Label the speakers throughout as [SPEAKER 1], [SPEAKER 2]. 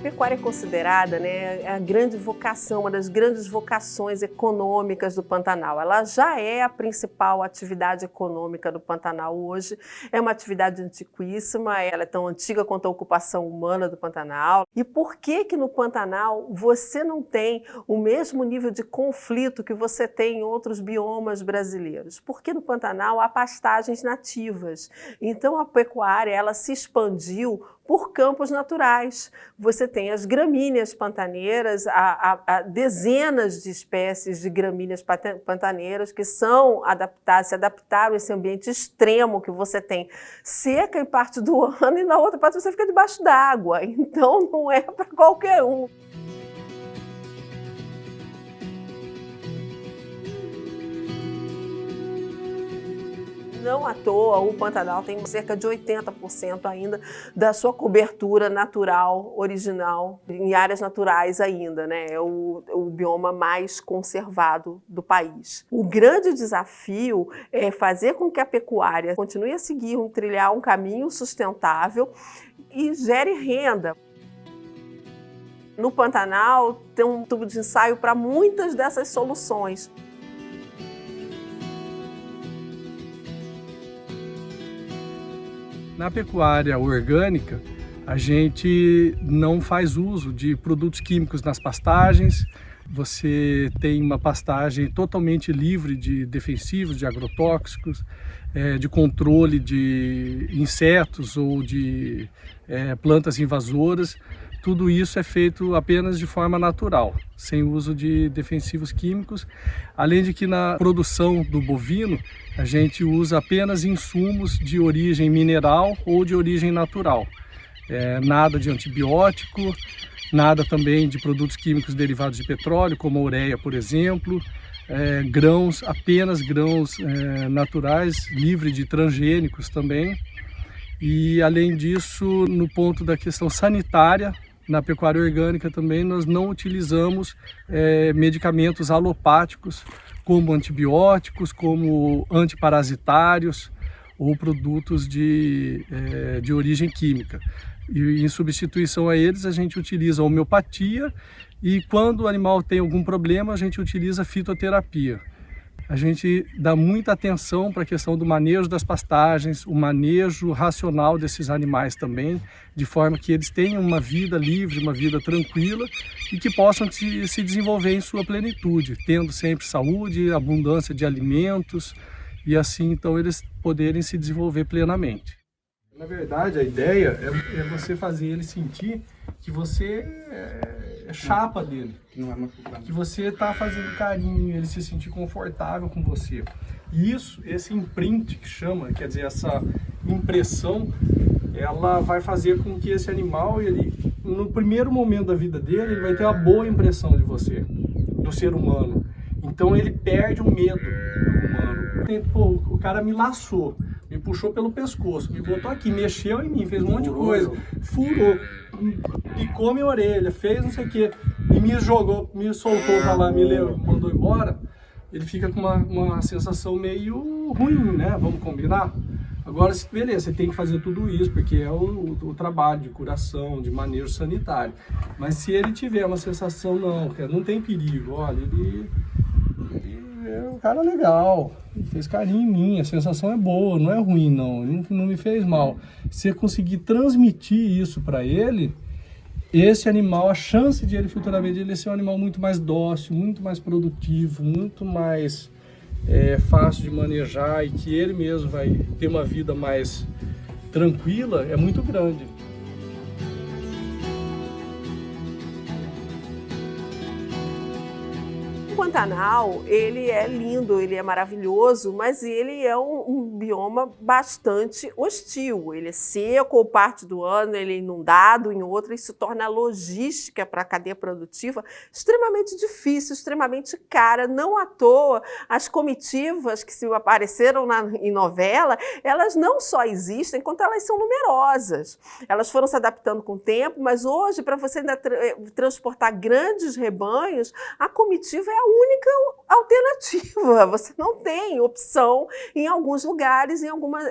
[SPEAKER 1] Pecuária é considerada, né, a grande vocação, uma das grandes vocações econômicas do Pantanal. Ela já é a principal atividade econômica do Pantanal hoje. É uma atividade antiquíssima, ela é tão antiga quanto a ocupação humana do Pantanal. E por que que no Pantanal você não tem o mesmo nível de conflito que você tem em outros biomas brasileiros? Porque no Pantanal há pastagens nativas. Então a pecuária, ela se expandiu por campos naturais. Você tem as gramíneas pantaneiras, há dezenas de espécies de gramíneas pantaneiras que se adaptaram a esse ambiente extremo que você tem seca em parte do ano e na outra parte você fica debaixo d'água. Então não é para qualquer um. Não à toa, o Pantanal tem cerca de 80% ainda da sua cobertura natural, original, em áreas naturais ainda, né? É o bioma mais conservado do país. O grande desafio é fazer com que a pecuária continue a trilhar um caminho sustentável e gere renda. No Pantanal tem um tubo de ensaio para muitas dessas soluções.
[SPEAKER 2] Na pecuária orgânica, a gente não faz uso de produtos químicos nas pastagens. Você tem uma pastagem totalmente livre de defensivos, de agrotóxicos, de controle de insetos ou de plantas invasoras. Tudo isso é feito apenas de forma natural, sem uso de defensivos químicos. Além de que na produção do bovino, a gente usa apenas insumos de origem mineral ou de origem natural. Nada de antibiótico, nada também de produtos químicos derivados de petróleo, como a ureia, por exemplo. Grãos, apenas grãos naturais, livre de transgênicos também. E além disso, no ponto da questão sanitária, na pecuária orgânica também nós não utilizamos medicamentos alopáticos, como antibióticos, como antiparasitários ou produtos de origem química. E em substituição a eles a gente utiliza a homeopatia e quando o animal tem algum problema a gente utiliza a fitoterapia. A gente dá muita atenção para a questão do manejo das pastagens, o manejo racional desses animais também, de forma que eles tenham uma vida livre, uma vida tranquila e que possam se desenvolver em sua plenitude, tendo sempre saúde, abundância de alimentos e assim então eles poderem se desenvolver plenamente. Na verdade, a ideia é você fazer ele sentir que você é chapa dele, que você está fazendo carinho, ele se sentir confortável com você. E isso, esse imprint que chama, quer dizer, essa impressão, ela vai fazer com que esse animal, ele, no primeiro momento da vida dele, ele vai ter uma boa impressão de você, do ser humano. Então ele perde o medo do humano. Pô, o cara me laçou, me puxou pelo pescoço, me botou aqui, mexeu em mim, fez um monte de coisa, furou, picou minha orelha, fez não sei o que, e me jogou, me soltou pra lá, me mandou embora. Ele fica com uma sensação meio ruim, né? Vamos combinar? Agora, beleza, você tem que fazer tudo isso, porque é o trabalho de curação, de manejo sanitário. Mas se ele tiver uma sensação, não tem perigo, olha, ele é um cara legal, ele fez carinho em mim, a sensação é boa, não é ruim não, ele não me fez mal. Se você conseguir transmitir isso para ele, esse animal, a chance de ele futuramente ele ser um animal muito mais dócil, muito mais produtivo, muito mais fácil de manejar e que ele mesmo vai ter uma vida mais tranquila, é muito grande.
[SPEAKER 1] O Pantanal, ele é lindo, ele é maravilhoso, mas ele é um bioma bastante hostil. Ele é seco, ou parte do ano ele é inundado, em outra isso torna a logística para a cadeia produtiva extremamente difícil, extremamente cara. Não à toa, as comitivas que se apareceram em novela, elas não só existem, quanto elas são numerosas. Elas foram se adaptando com o tempo, mas hoje, para você ainda transportar grandes rebanhos, a comitiva é a única alternativa. Você não tem opção em alguns lugares,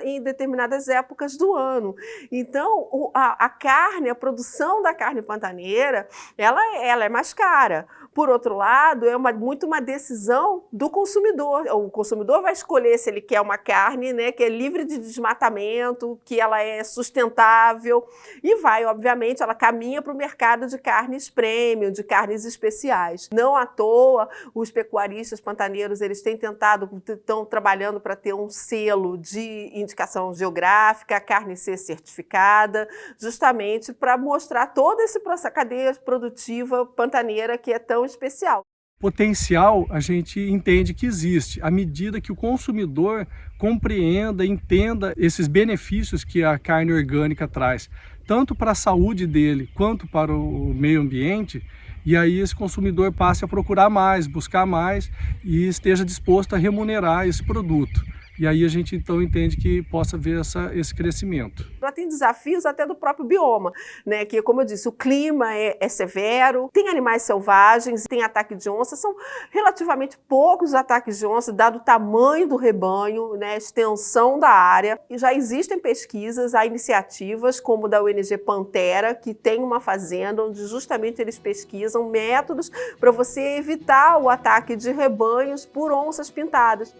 [SPEAKER 1] em determinadas épocas do ano. Então, a carne, a produção da carne pantaneira, ela é mais cara. Por outro lado, é muito uma decisão do consumidor. O consumidor vai escolher se ele quer uma carne, né, que é livre de desmatamento, que ela é sustentável, e vai, obviamente, ela caminha para o mercado de carnes premium, de carnes especiais. Não à toa, os pecuaristas pantaneiros, eles estão trabalhando para ter um selo de indicação geográfica, a carne ser certificada, justamente para mostrar toda essa cadeia produtiva pantaneira que é tão especial.
[SPEAKER 2] Potencial a gente entende que existe, à medida que o consumidor compreenda, entenda esses benefícios que a carne orgânica traz, tanto para a saúde dele quanto para o meio ambiente, e aí esse consumidor passe a procurar mais, buscar mais e esteja disposto a remunerar esse produto. E aí a gente então entende que possa haver esse crescimento.
[SPEAKER 1] Tem desafios até do próprio bioma, né? Que, como eu disse, o clima é severo, tem animais selvagens, tem ataque de onça, são relativamente poucos ataques de onça, dado o tamanho do rebanho, né? A extensão da área. E já existem pesquisas, há iniciativas como da ONG Pantera, que tem uma fazenda onde justamente eles pesquisam métodos para você evitar o ataque de rebanhos por onças pintadas.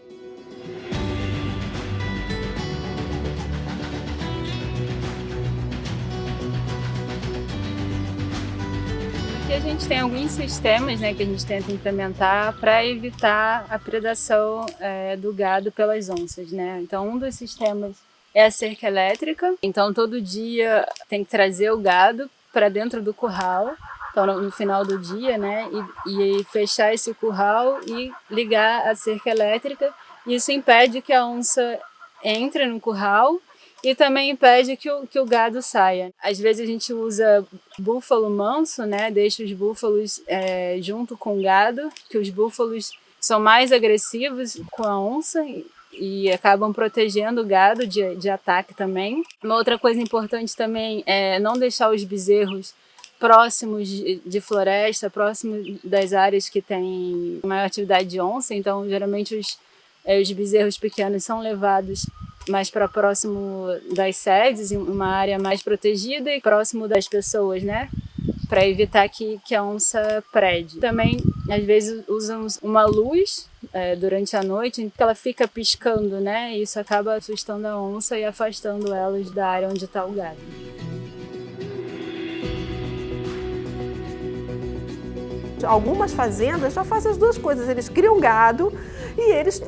[SPEAKER 3] Aqui a gente tem alguns sistemas, né, que a gente tenta implementar para evitar a predação do gado pelas onças, né? Então, um dos sistemas é a cerca elétrica. Então, todo dia tem que trazer o gado para dentro do curral, então no final do dia, né, e fechar esse curral e ligar a cerca elétrica. Isso impede que a onça entre no curral e também impede que o gado saia. Às vezes a gente usa búfalo manso, né? Deixa os búfalos junto com o gado, que os búfalos são mais agressivos com a onça e acabam protegendo o gado de ataque também. Uma outra coisa importante também é não deixar os bezerros próximos de floresta, próximos das áreas que tem maior atividade de onça. Então, geralmente os bezerros pequenos são levados mais para próximo das sedes, em uma área mais protegida e próximo das pessoas, né? Para evitar que a onça prede. Também, às vezes, usam uma luz durante a noite, em que ela fica piscando, né? E isso acaba assustando a onça e afastando elas da área onde está o gado.
[SPEAKER 1] Algumas fazendas já fazem as duas coisas, eles criam gado e eles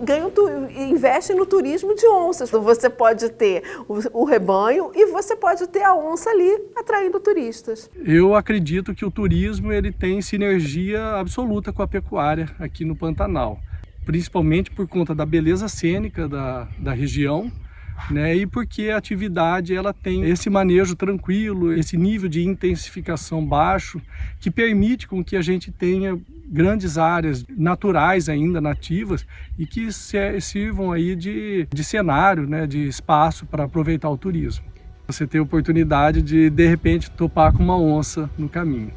[SPEAKER 1] investem no turismo de onças. Então, você pode ter o rebanho e você pode ter a onça ali atraindo turistas.
[SPEAKER 2] Eu acredito que o turismo ele tem sinergia absoluta com a pecuária aqui no Pantanal, principalmente por conta da beleza cênica da região, né, e porque a atividade ela tem esse manejo tranquilo, esse nível de intensificação baixo, que permite com que a gente tenha grandes áreas naturais ainda nativas e que sirvam aí de cenário, né, de espaço para aproveitar o turismo. Você tem a oportunidade de repente topar com uma onça no caminho.